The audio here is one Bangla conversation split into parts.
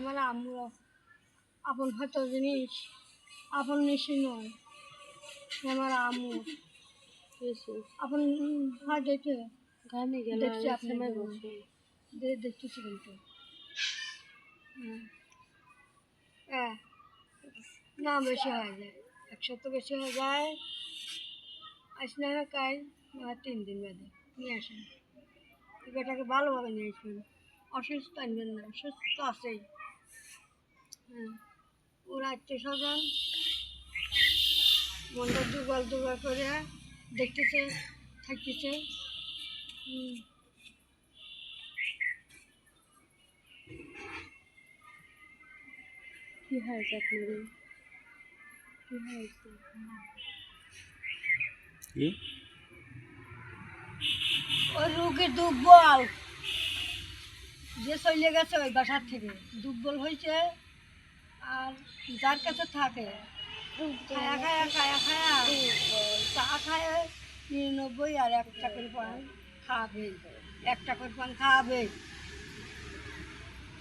মানে আমরা আপন হয়তো জিনিস আপন নিশ্চয় নয় আমার আমু আপন ভাই দেখে গানে গেল দেখছি আপনি দেখতেছি কিন্তু হ্যাঁ না বেশি হয়ে যায় 100 তো বেশি হয়ে যায় আসলে কাল 3 দিন বাদে নিয়ে আসেন বেটাকে ভালোভাবে নিয়ে আসবেন অসুস্থ আনবেন না সুস্থ আছেই হ্যাঁ ওরা আত্মীয় স্বজন মনটা দুর্বল দুর্বল করে দেখতেছে থাকতেছে কি হয়েছে আপনার কি হয়েছে ওই রোগীর দুর্বল যে চলে গেছে ওই বাসার থেকে দুর্বল হয়েছে আর যার কাছে থাকে খায়া খায়া খায়া খায়া চা খায় 99 আর 1 টাকার পান খাবে 1 টাকার পান খাবে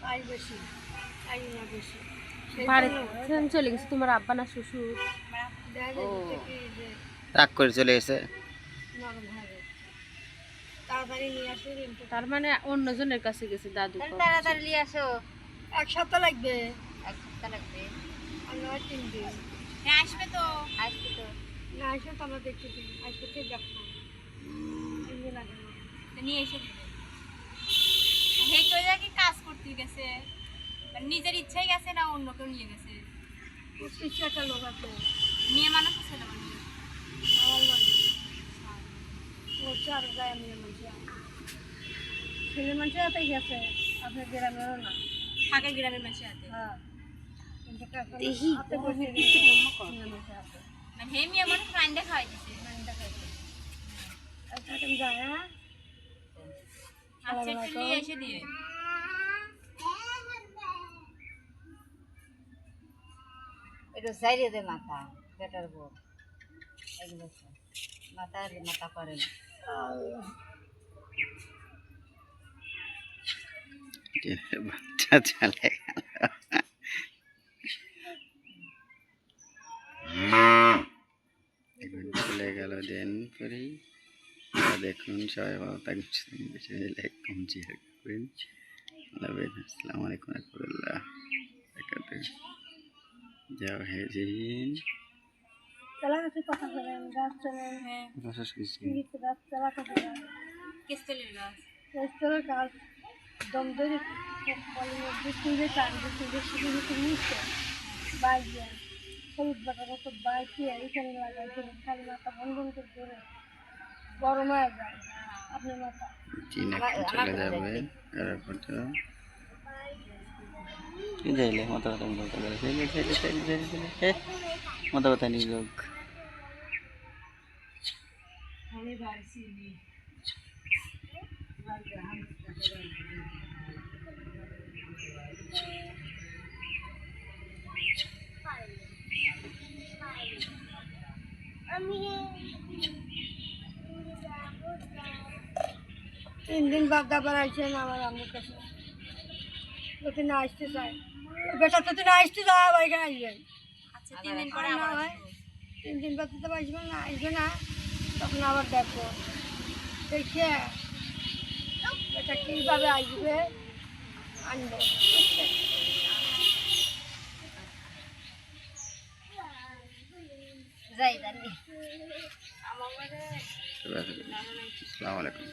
তাই বেশি তাই না বেশি বাড়িতে চলে গেছে তোমার আব্বা না শ্বশুর রাগ করে চলে গেছে তাড়াতাড়ি নিয়ে আসো তার মানে অন্যজনের কাছে গেছে দাদু তাড়াতাড়ি নিয়ে আসো 1 সপ্তাহ লাগবে 1 সপ্তাহ লাগবে আর নয় 3 দিন হ্যাঁ আসবে তো না আসে তো আমরা দেখতেছি আজকে থেকে দেখো 3 দিন লাগে না তো নিয়ে এসে দিবে হে কেউ কি কাজ করতে গেছে মানে নিজের ইচ্ছাই গেছে না অন্য কেউ নিয়ে গেছে কিছু একটা লোক আছে মেয়ে মানুষ ছেলে মানুষ আমার মানে ও 4 যায় মেয়ে মানুষ ছেলে মানুষের হাতে গেছে আপনার গ্রামেরও না থাকে গ্রামের মানুষের হাতে হ্যাঁ কিন্তু দেখি হাতে বসে মানে হে মেয়ে মানুষ রান্না খাওয়াই দিছে এখন যায় হ্যাঁ আচ্ছা একটু নিয়ে এসে দিয়ে একটু সাইডে দে মাথা বেটার বউ এগুলো মাথা করে বাচ্চা চলে গেল চলে গেল দেন করেই দেখুন সবাই ভালো থাকবেন বেশি লাইক কমেন্ট শেয়ার করবেন আসসালামু আলাইকুম রহমতুল্লাহ যাও হেজিন চলা গেছে কথা বলেন গাছ চলে হ্যাঁ গাছ চলা কথা বলেন কেস্তলের গাছ রেস্তোরাঁ গাছ দম ধরে দুপুরে টান দুপুরে শুধু নিচ্ছে বাইরে হলুদ বাটার মতো বাইকে এখানে লাগাইছে খালি মাথা বন্ধন করে ধরে গরম হয়ে যায় আপনার মাথা চলে যাবে এরপরটা কি যাইলে মাথা ব্যথা বলতে পারে মাথা ব্যথা নিয়ে লোক আমি ভাবছি 3 দিন বাদ আবার আইছেন আমার আম্মুর কাছে যদি না আসতে চায় বেটা যদি না আসতে চায় আবার এখানে আসবেন আচ্ছা 3 দিন পরে আবার আসবো 3 দিন বাদ তো আসবেন না আসবে না তখন আবার দেখো দেখে এটা কীভাবে আসবে আনবে যাই জানি আসসালামু আলাইকুম